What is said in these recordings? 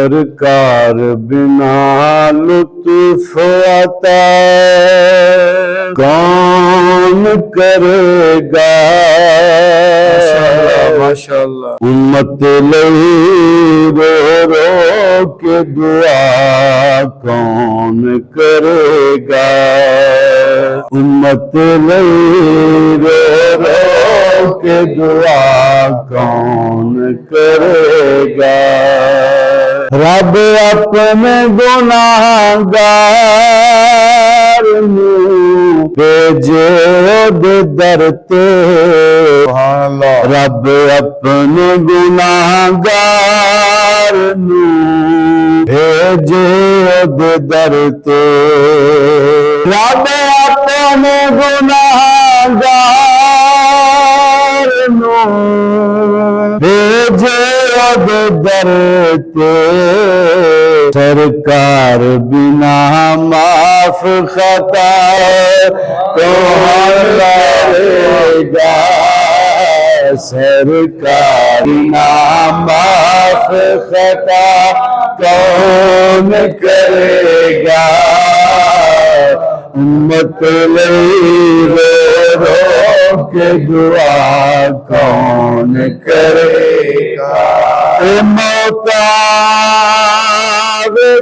सरकार बिना लुत्फ आता कौन करेगा। माशाअल्लाह उम्मत लई रो रो के दुआ कौन करेगा। उम्मत लई रो रो के दुआ कौन करेगा। रब अपने गुनाहगार नूं भेजे दे दर ते। रब अपने गुनाहगार नूं भेजे दे दर ते। रब अपने गुनाहगार नूं भेजे दे दर ते। सरकार बिना माफ खता कौन करेगा। सरकार बिना माफ खता कौन करेगा। उम्मत लई रो रो के दुआ कौन करेगा।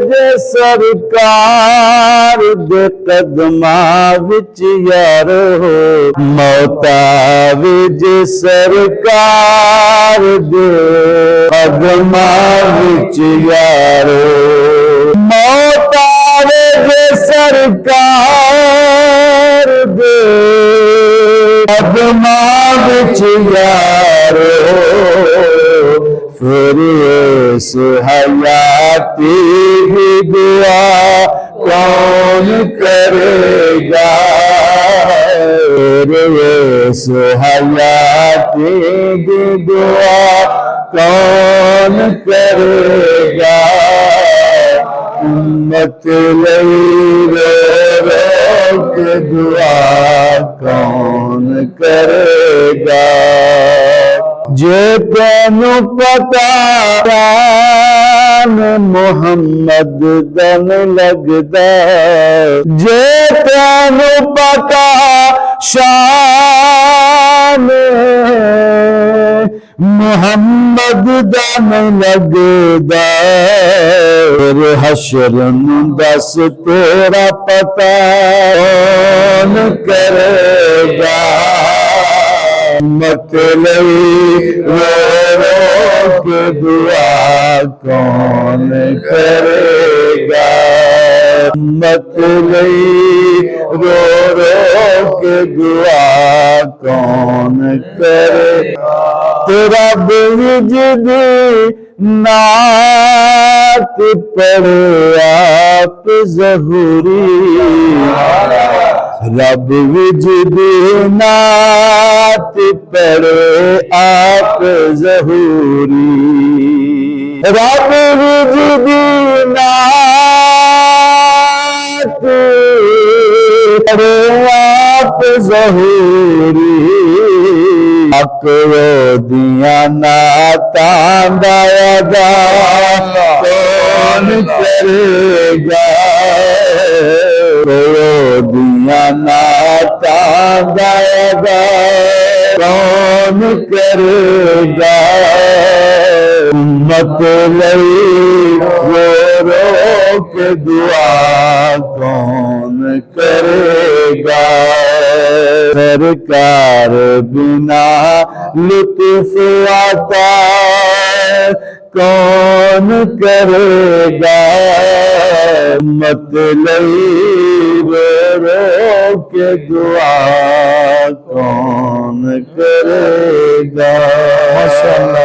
जे सरकार दे कदमा विच यारो। मौतावे जे सरकार दे कदमा विच यारो। मौतावे जे सरकार दे कदमा विच यारो। फिर इस हयाती की दुआ कौन करेगा। फिर इस हयाती की दुआ कौन करेगा। उम्मत लई रो रो के दुआ कौन करेगा। जे तेनू पता शान मोहम्मद दम लगदा। जे तेनू पता शान मोहम्मद दम लगदा। हशर नूं दस तेरा पता कौन करेगा। उम्मत लई रो रो के दुआ कौन करेगा। उम्मत लई रो रो के दुआ कौन करेगा। तेरा बिजद नात पढ़े आप ज़हूरी। रब विजद नात पढ़े आप ज़हूरी। रब विजद नात पढ़े आप ज़हूरी। अकरो दिया नातां दा अदा कौन करेगा। दिया नातां दा अदा कौन करेगा। उम्मत लई रो रो के दुआ कौन करेगा। सरकार बिना लुत्फ आता कौन करेगा। उम्मत लई रो रो के दुआ कौन करेगा। माशाअल्लाह।